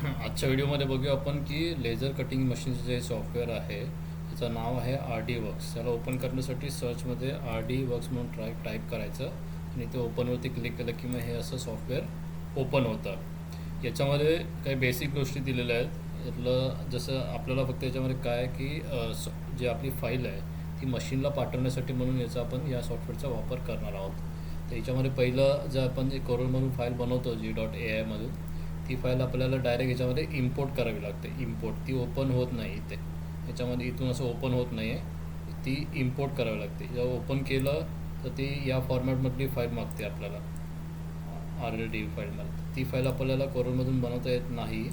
आजच्या व्हिडिओमध्ये बघूया आपण की लेझर कटिंग मशीनचं जे सॉफ्टवेअर आहे त्याचं नाव आहे RD वर्क्स. त्याला ओपन करण्यासाठी सर्चमध्ये RD वर्क्स म्हणून टाईप करायचं आणि ते ओपनवरती क्लिक केलं की मग हे असं सॉफ्टवेअर ओपन होतं. याच्यामध्ये काही बेसिक गोष्टी दिलेल्या आहेत. यातलं जसं आपल्याला फक्त याच्यामध्ये काय आहे की जे आपली फाईल आहे ती मशीनला पाठवण्यासाठी म्हणून याचा आपण या सॉफ्टवेअरचा वापर करणार आहोत. तर याच्यामध्ये पहिलं जर आपण जे कोरलमधून फाईल बनवतो G.ai मधून, ती फाईल आपल्याला डायरेक्ट याच्यामध्ये इम्पोर्ट करावी लागते. इम्पोर्ट ती ओपन होत नाही इथे, याच्यामध्ये इथून असं ओपन होत नाही आहे, ती इम्पोर्ट करावी लागते. जेव्हा ओपन केलं तर ती या फॉर्मॅटमधली फाईल मागते आपल्याला, RD फाईलमध्ये. ती फाईल आपल्याला कोरलमधून बनवता येत नाही.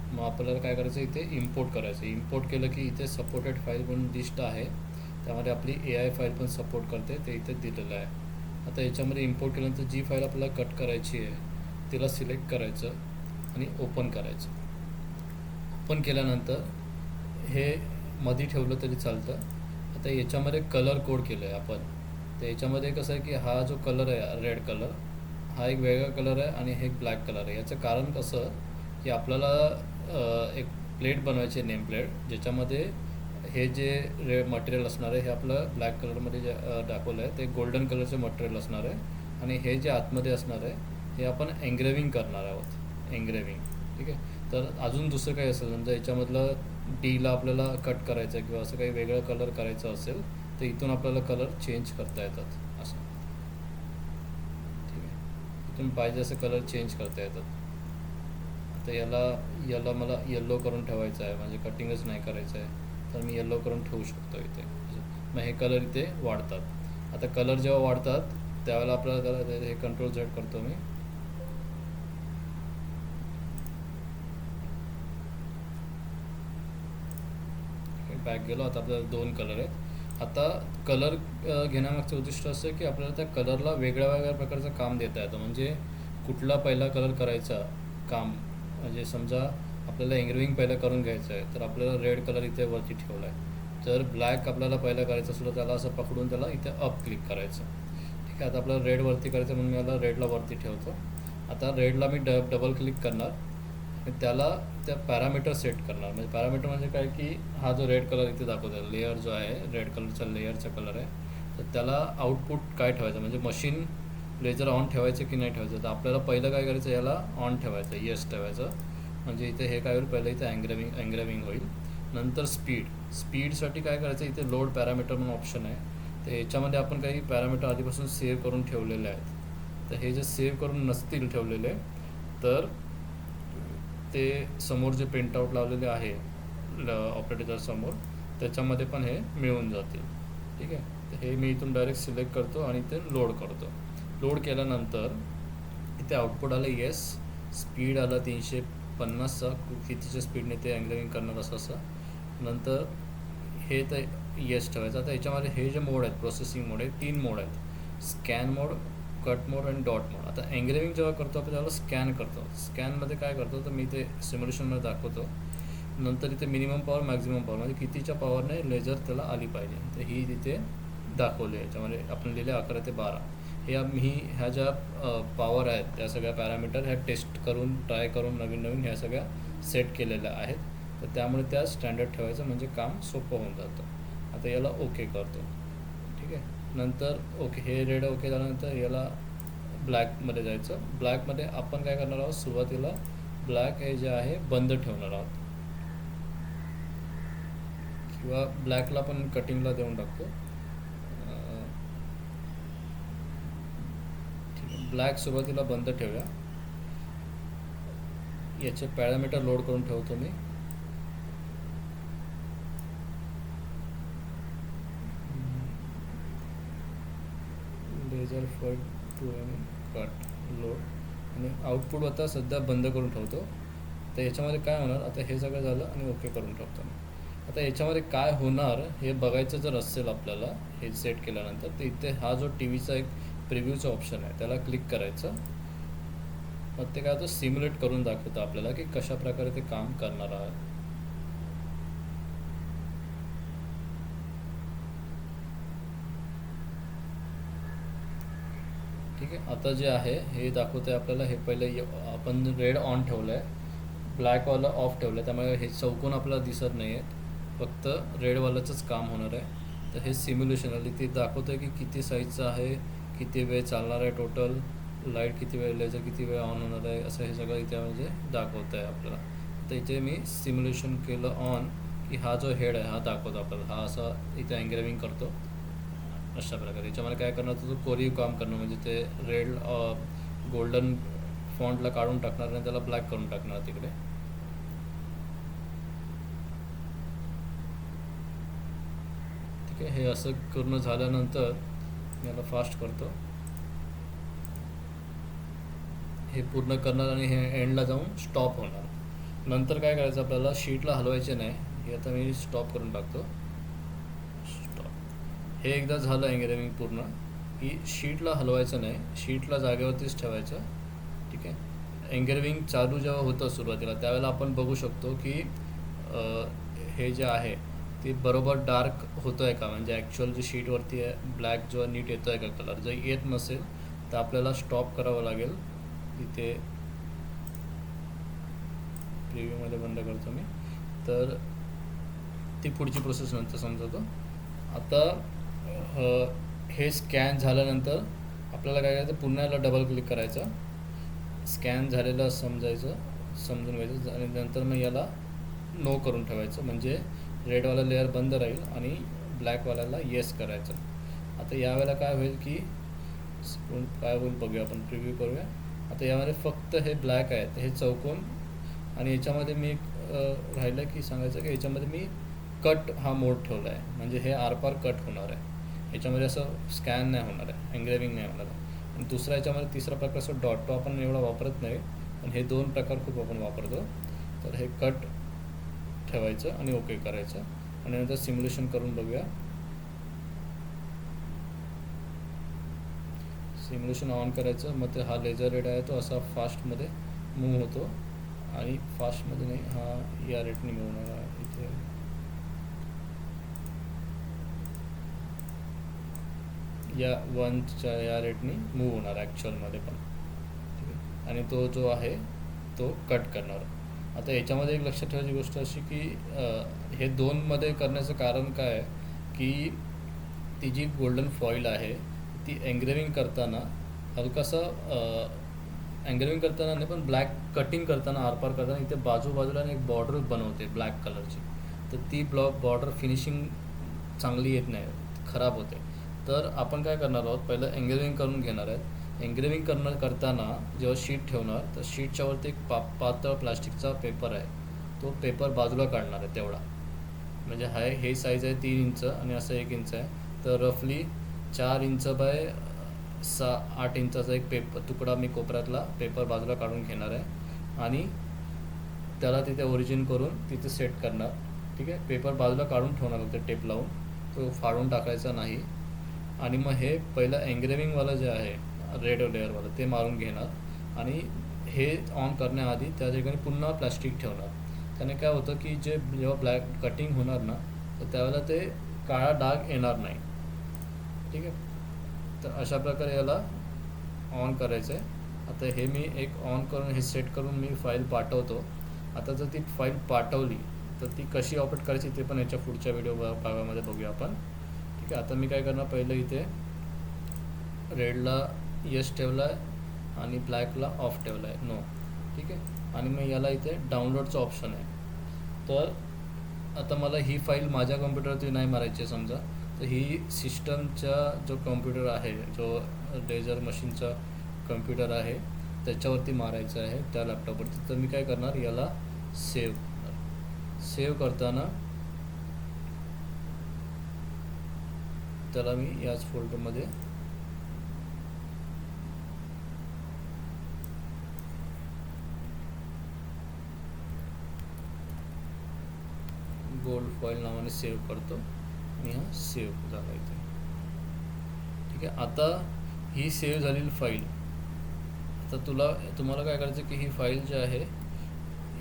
मग आपल्याला काय करायचं, इथे इम्पोर्ट करायचं. इम्पोर्ट केलं की इथे सपोर्टेड फाईल म्हणून लिस्ट आहे, त्यामध्ये आपली AI फाईल पण सपोर्ट करते, ते इथे दिलेलं आहे. आता याच्यामध्ये इम्पोर्ट केल्यानंतर जी फाईल आपल्याला कट करायची आहे तिला सिलेक्ट करायचं आणि ओपन करायचं. ओपन केल्यानंतर हे मध्ये ठेवलं तरी चालतं. आता याच्यामध्ये कलर कोड केलं आहे आपण. तर याच्यामध्ये कसं आहे की हा जो कलर आहे रेड कलर, हा एक वेगळा कलर आहे आणि हे एक ब्लॅक कलर आहे. याचं कारण कसं की आपल्याला एक प्लेट बनवायची आहे, नेम प्लेट, ज्याच्यामध्ये हे जे मटेरियल असणार आहे हे आपलं ब्लॅक कलरमध्ये जे दाखवलं आहे ते गोल्डन कलरचं मटेरियल असणार आहे आणि हे जे आतमध्ये असणार आहे हे आपण एंग्रेविंग करणार आहोत. एंग्रेविंग, ठीक आहे. तर अजून दुसरं काही असेल, समजा याच्यामधलं डीला आपल्याला कट करायचं आहे किंवा असं काही वेगळं कलर करायचं असेल तर इथून आपल्याला कलर चेंज करता येतात असं, ठीक आहे. इथून पाहिजे असं कलर चेंज करता येतात. आता याला मला येल्लो करून ठेवायचं आहे, म्हणजे कटिंगच नाही करायचं आहे, तर मी येल्लो करून ठेवू शकतो इथे. मग हे कलर इथे वाढतात. आता कलर जेव्हा वाढतात त्यावेळेला आपल्याला हे Ctrl Z करतो मी. बॅक गेलो. आता आपल्याला 2 कलर आहेत. आता कलर घेण्यामागचं उद्दिष्ट असं आहे की आपल्याला त्या कलरला वेगळ्या वेगळ्या प्रकारचं काम देता येतं. म्हणजे कुठला पहिला कलर करायचा काम, म्हणजे समजा आपल्याला एंग्रेविंग पहिलं करून घ्यायचं आहे तर आपल्याला रेड कलर इथे वरती ठेवला आहे. जर ब्लॅक आपल्याला पहिलं करायचं असलं तर त्याला असं पकडून त्याला इथे अप क्लिक करायचं, ठीक आहे. आता आपल्याला रेड वरती करायचं म्हणून मी याला रेडला वरती ठेवतो. आता रेडला मी डबल क्लिक करणार आणि त्याला त्या पॅरामीटर सेट करणार. म्हणजे पॅरामीटर म्हणजे काय की हा जो रेड कलर इथे दाखवतो लेअर जो आहे, रेड कलरचा लेअरचा कलर आहे, तर त्याला आउटपुट काय ठेवायचं, म्हणजे मशीन लेझर ऑन ठेवायचं की नाही ठेवायचं. तर आपल्याला पहिलं काय करायचं, याला ऑन ठेवायचं, येस ठेवायचं. म्हणजे इथे हे काय होईल, पहिलं इथे एंग्रेविंग होईल. नंतर स्पीडसाठी काय करायचं, इथे लोड पॅरामीटर म्हणून ऑप्शन आहे. तर याच्यामध्ये आपण काही पॅरामीटर आधीपासून सेव्ह करून ठेवलेले आहेत. तर हे जे सेव्ह करून नसतील ठेवलेले तर ते समोर जे प्रिंटआउट लावलेले आहे ऑपरेटरच्या समोर त्याच्यामध्ये पण हे मिळून जातील, ठीक आहे. तर हे मी इथून डायरेक्ट सिलेक्ट करतो आणि ते लोड करतो. लोड केल्यानंतर इथे आउटपुट आलं येस. स्पीड आला 350चा, कितीच्या स्पीडने ते एंग्रेविंग करणार असं. नंतर हे तर येस ठेवायचं. आता याच्यामध्ये हे जे मोड आहेत, प्रोसेसिंग मोड आहे, 3 मोड आहेत, स्कॅन मोड, कट मोड आणि डॉट मोड. आता एंग्रेविंग जेव्हा करतो आपण त्याला स्कॅन करतो. स्कॅनमध्ये काय करतो तर मी ते सिम्युलेशनमध्ये दाखवतो. नंतर इथे मिनिमम पॉवर, मॅक्झिमम पॉवर, म्हणजे कितीच्या पॉवरने लेझर त्याला आली पाहिजे, तर ही तिथे दाखवली आहे. याच्यामध्ये आपण लिहिले 11 ते 12. ह्या ज्या पॉवर आहेत त्या सगळ्या पॅरामीटर ह्या टेस्ट करून ट्राय करून नवीन ह्या सगळ्या सेट केलेल्या आहेत. तर त्यामुळे त्या स्टँडर्ड ठेवायचं, म्हणजे काम सोपं होऊन जातं. आता याला ओके करतो, ठीक आहे. नंतर ओके, हे रेड ओके झाल्यानंतर याला ब्लॅकमध्ये जायचं. ब्लॅकमध्ये आपण काय करणार आहोत, सुरुवातीला ब्लॅक हे जे आहे बंद ठेवणार आहोत, किंवा ब्लॅकला पण कटिंगला देऊन टाकतो. ठीक आहे, ब्लॅक सुरुवातीला बंद ठेवूया. याचे पॅरामीटर लोड करून ठेवतो मी. लेझर फॉइल 2 कट लोड आणि आउटपुट आता सध्या बंद करून ठेवतो. तर याच्यामध्ये काय होणार, आता हे सगळं झालं आणि ओके करून ठेवतो मी. आता याच्यामध्ये काय होणार हे बघायचं जर असेल आपल्याला, हे सेट केल्यानंतर, तर इथे हा जो टी व्हीचा एक प्रिव्ह्यूचा ऑप्शन आहे त्याला क्लिक करायचं. मग ते काय होतं, सिम्युलेट करून दाखवतं आपल्याला की कशा प्रकारे ते काम करणार आहे. ठीक आहे. आता जे आहे हे दाखवतं आहे आपल्याला. हे पहिलं आपण रेड ऑन ठेवलं आहे, ब्लॅकवाला ऑफ ठेवलं आहे, त्यामुळे हे चौकोन आपल्याला दिसत नाही आहेत, फक्त रेडवाल्याचंच काम होणार आहे. तर हे सिम्युलेशन आली ते दाखवतं आहे की किती साईजचं आहे, किती वेळ चालणार आहे, टोटल लाईट किती वेळ, लेझर किती वेळ ऑन होणार आहे, असं हे सगळं इथे म्हणजे दाखवतं आहे आपल्याला. तर इथे मी सिम्युलेशन केलं ऑन की हा जो हेड आहे हा दाखवतो आपल्याला, हा असा इथे एन्ग्रेविंग करतो अशा प्रकारे. याच्यामध्ये काय करणार तर तो कोरीव काम करणं, म्हणजे ते रेड गोल्डन फॉन्टला काढून टाकणार आणि त्याला ब्लॅक करून टाकणार तिकडे. ठीक आहे, हे असं करून झाल्यानंतर मी याला फास्ट करतो, हे पूर्ण करणार आणि हे एंडला जाऊन स्टॉप होणार. नंतर काय करायचं आपल्याला, शीटला हलवायचे नाही, हे आता मी स्टॉप करून टाकतो. स्टॉप. हे एकदा झालं एंग्रेविंग पूर्ण की शीटला हलवायचं नाही, शीटला जागेवरतीच ठेवायचं. ठीक आहे, एंग्रेविंग चालू जेव्हा होतं सुरुवातीला त्यावेळेला आपण बघू शकतो की हे जे आहे ते बरोबर डार्क होतं आहे का, म्हणजे ॲक्च्युअल जे शीटवरती आहे ब्लॅक जो नीट येतो आहे का कलर. जर येत नसेल तर आपल्याला स्टॉप करावं लागेल. इथे प्रिव्ह्यूमध्ये बंद करतो मी, तर ती पुढची प्रोसेस नंतर समजतो. आता हे स्कॅन झाल्यानंतर आपल्याला काय करायचं, पुन्हा याला डबल क्लिक करायचं, स्कॅन झालेलं समजून घ्यायचं आणि नंतर मग याला नो करून ठेवायचं, म्हणजे रेडवाला लेअर बंद राहील आणि ब्लॅकवाल्याला येस करायचं. आता यावेळेला काय होईल की काय होईल बघूया, आपण प्रिव्ह्यू करूया. आता यामध्ये फक्त हे ब्लॅक आहे, तर हे चौकोन, आणि याच्यामध्ये मी राहिलं की सांगायचं की याच्यामध्ये मी कट हा मोड ठेवला आहे, म्हणजे हे आरपार कट होणार आहे, याच्यामध्ये असं स्कॅन नाही होणार आहे, एंग्रेविंग नाही होणार आहे. आणि दुसरा याच्यामध्ये तिसरा प्रकार असं डॉट, तो आपण एवढा वापरत नाही, पण हे दोन प्रकार खूप आपण वापरतो. तर हे कट ठेवायचं आणि ओके करायचं आणि नंतर सिम्युलेशन करून बघूया. सिम्युलेशन ऑन करायचं, मग ते हा लेझर रेड आहे तो असा फास्टमध्ये मूव्ह होतो, आणि फास्टमध्ये नाही, हा या रेटने मूव्ह होणार आहे, इथे या 1च्या या रेटने मूव्ह होणार ॲक्च्युअलमध्ये पण. ठीक आहे, आणि तो जो आहे तो कट करणार. आता याच्यामध्ये एक लक्षात ठेवायची गोष्ट अशी की हे दोनमध्ये करण्याचं कारण काय आहे की ती जी गोल्डन फॉईल आहे ती एंग्रेविंग करताना हलकासं एंग्रेविंग करताना नाही पण ब्लॅक कटिंग करताना, आरपार करताना इथे बाजूबाजूला एक बॉर्डर बनवते ब्लॅक कलरची, तर ती बॉर्डर फिनिशिंग चांगली येत नाही, खराब होते. तर आपण काय करणार आहोत, पहिलं एंग्रेविंग करून घेणार आहेत. एंग्रेविंग करताना जेव्हा शीट ठेवणार तर शीटच्यावरती एक पातळ प्लास्टिकचा पेपर आहे, तो पेपर बाजूला काढणार आहे तेवढा, म्हणजे हे साईज आहे 3 इंच आणि असं 1 इंच आहे, तर रफली 4 इंच बाय 8 इंचाचा एक तुकडा मी कोपऱ्यातला पेपर बाजूला काढून घेणार आहे आणि त्याला तिथे ओरिजिन करून तिथे सेट करणार. ठीक आहे, पेपर बाजूला काढून ठेवणार होते टेप लावून, तो फाडून टाकायचा नाही. आणि मग हे पहिलं एंग्रेविंगवालं जे आहे रेड लेअरवालं ते मारून घेणार आणि हे ऑन करण्याआधी त्या ठिकाणी पुन्हा प्लास्टिक ठेवणार. त्याने काय होतं की जेव्हा ब्लॅक कटिंग होणार ना तर त्यावेळेला ते काळा डाग येणार नाही. ठीक आहे, तर अशा प्रकारे याला ऑन करायचं आहे. आता हे मी एक ऑन करून हे सेट करून मी फाईल पाठवतो. आता जर ती फाईल पाठवली तर ती कशी ऑपरेट करायची ते पण याच्या पुढच्या व्हिडिओ भागामध्ये बघूया आपण. ठीक आहे, आता मी काय करणार, पहिलं इथे रेडला येस ठेवला आहे आणि ब्लॅकला ऑफ ठेवला आहे नो. ठीक आहे, आणि मग याला इथे डाउनलोडचं ऑप्शन आहे. तर आता मला ही फाईल माझ्या कम्प्युटरवरती नाही मारायची आहे समजा, तर ही सिस्टमचा जो कम्प्युटर आहे, जो लेझर मशीनचा कम्प्युटर आहे त्याच्यावरती मारायचं आहे, त्या लॅपटॉपवरती. तर मी काय करणार, याला सेव्ह करताना त्याला मी याच फोल्डरमध्ये गोल्ड फॉईल नावाने सेव्ह करतो आणि हा सेव्ह झाला इथे. ठीक आहे, आता ही सेव्ह झालेली फाईल, आता तुम्हाला काय करायचं की ही फाईल जी आहे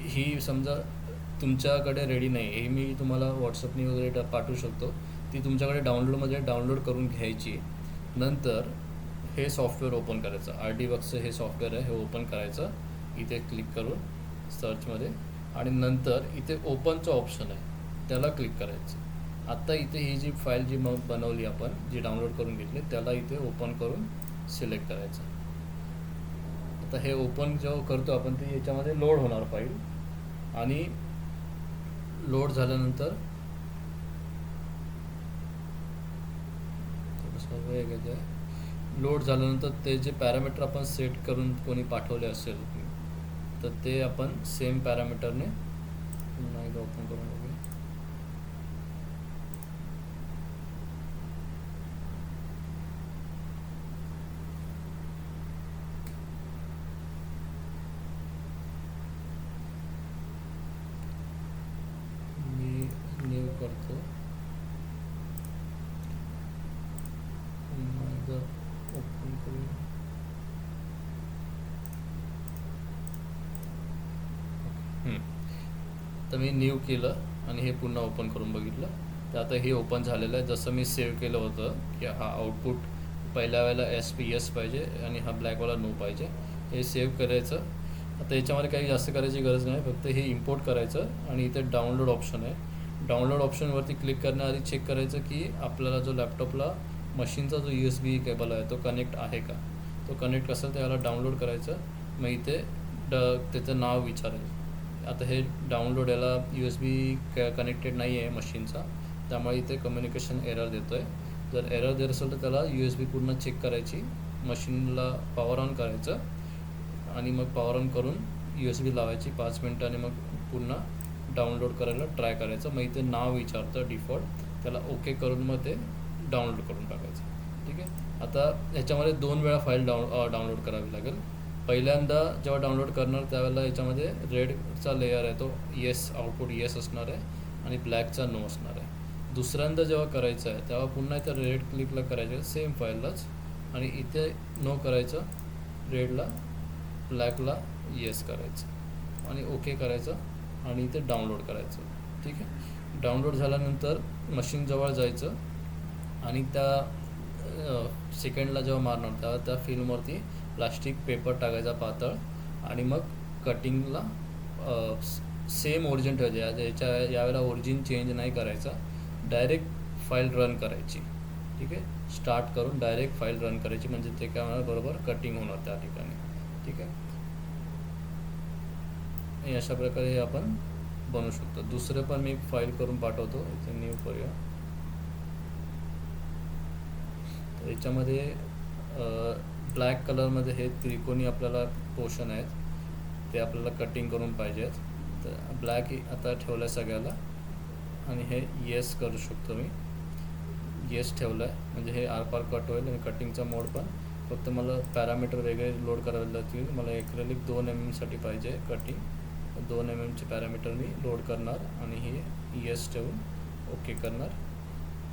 ही समजा तुमच्याकडे रेडी नाही, हे मी तुम्हाला व्हॉट्सअपनी वगैरे पाठवू शकतो, ती तुमच्याकडे डाउनलोडमध्ये डाउनलोड करून घ्यायची. नंतर हे सॉफ्टवेअर ओपन करायचं, RDWorksचं हे सॉफ्टवेअर आहे, हे ओपन करायचं. इथे क्लिक करून सर्चमध्ये आणि नंतर इथे ओपनचं ऑप्शन आहे त्याला क्लिक करायचं. आत्ता इथे ही जी फाईल जी मग बनवली आपण जी डाउनलोड करून घेतली त्याला इथे ओपन करून सिलेक्ट करायचं. आता हे ओपन जेव्हा करतो आपण ते याच्यामध्ये लोड होणार फाईल आणि लोड झाल्यानंतर लोड झाल्यानंतर ते जे पॅरामीटर आपण सेट करून कोणी पाठवले असेल तर ते आपण सेम पॅरामीटरने पुन्हा एकदा ओपन करून बघूया. मी न्यू करतो. पुन्हा एकदा ओपन करूया. तर मी न्यू केलं आणि हे पुन्हा ओपन करून बघितलं तर आता हे ओपन झालेलं आहे. जसं मी सेव्ह केलं होतं की हा आउटपुट पहिल्या वेळेला SPS पाहिजे आणि हा ब्लॅकवाला नो पाहिजे, हे सेव्ह करायचं. आता याच्यामध्ये काही जास्त करायची गरज नाही, फक्त हे इम्पोर्ट करायचं आणि इथे डाउनलोड ऑप्शन आहे. डाउनलोड ऑप्शनवरती क्लिक करण्याआधी चेक करायचं की आपल्याला जो लॅपटॉपला मशीनचा जो USB केबल आहे तो कनेक्ट आहे का. तो कनेक्ट असेल तर याला डाउनलोड करायचं. मग इथे त्याचं नाव विचारायचं. आता हे डाउनलोड याला USB कनेक्टेड नाही आहे मशीनचा, त्यामुळे इथे कम्युनिकेशन एरर देतो आहे. जर एरर देत असेल तर त्याला USB पूर्ण चेक करायची, मशीनला पॉवर ऑन करायचं आणि मग पॉवर ऑन करून USB लावायची 5 मिनटं आणि मग पुन्हा डाउनलोड करायला ट्राय करायचं. मग इथे नाव विचारतं डिफॉल्ट, त्याला ओके करून मग ते डाउनलोड करून टाकायचं. ठीक आहे. आता ह्याच्यामध्ये 2 वेळा फाईल डाउनलोड करावी लागेल. पहिल्यांदा जेव्हा डाउनलोड करणार त्यावेळेला याच्यामध्ये रेडचा लेयर आहे तो येस, आउटपुट येस असणार आहे आणि ब्लॅकचा नो असणार आहे. दुसऱ्यांदा जेव्हा करायचं आहे तेव्हा पुन्हा इथे रेड क्लिकला करायचं सेम फाईललाच आणि इथे नो करायचं, रेडला, ब्लॅकला येस करायचं आणि ओके करायचं आणि इथे डाउनलोड करायचं. ठीक आहे. डाउनलोड झाल्यानंतर मशीनजवळ जायचं आणि त्या सेकंडला जेव्हा मारणार तेव्हा त्या फिल्मवरती प्लास्टिक पेपर टाकायचा पातळ आणि मग कटिंगला सेम ओरिजिन ठेवायचं. यावेळेला ओरिजिन चेंज नाही करायचा, डायरेक्ट फाईल रन करायची. ठीक आहे. स्टार्ट करून डायरेक्ट फाईल रन करायची म्हणजे ते काय होणार, बरोबर कटिंग होणार त्या ठिकाणी. ठीक आहे. अशा प्रकारे आपण बनवू शकतो. दुसरं पण मी फाईल करून पाठवतो. इथे न्यू करूया. तर याच्यामध्ये ब्लॅक कलरमध्ये हे त्रिकोणी आपल्याला पोर्शन आहेत ते आपल्याला कटिंग करून पाहिजेत. तर ब्लॅक आता ठेवलं आहे सगळ्याला आणि हे येस करू शकतो मी. येस ठेवलं आहे म्हणजे हे आरपार कट होईल आणि कटिंगचा मोड पण फक्त मला पॅरामीटर वेगळे लोड करावे लागतील. मला एक्रेलिक 2 mm साठी पाहिजे कटिंग. 2 mm चे पॅरामीटर मी लोड करणार आणि हे येस ठेवून ओके करणार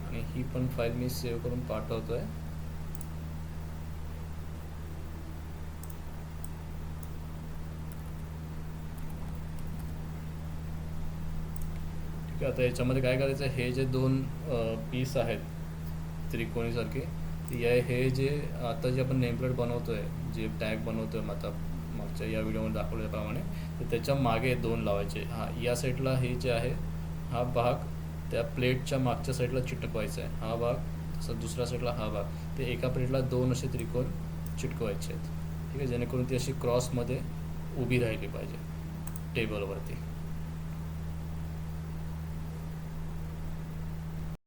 आणि ही पण फाईल मी सेव्ह करून पाठवतो आहे. आता याच्यामध्ये काय करायचं, हे जे 2 पीस आहेत त्रिकोणीसारखे, हे जे आता जे आपण नेमप्लेट बनवतो आहे, जे टॅग बनवतो आहे आता मागच्या या व्हिडिओमध्ये दाखवल्याप्रमाणे, तर त्याच्या मागे 2 लावायचे. या साईडला हे जे आहे हा भाग त्या प्लेटच्या मागच्या साईडला चिटकवायचा आहे, हा भाग. तसं दुसऱ्या साईडला हा भाग. ते एका प्लेटला 2 असे त्रिकोण चिटकवायचे आहेत. ठीक आहे. जेणेकरून ती अशी क्रॉसमध्ये उभी राहिली पाहिजे टेबलवरती.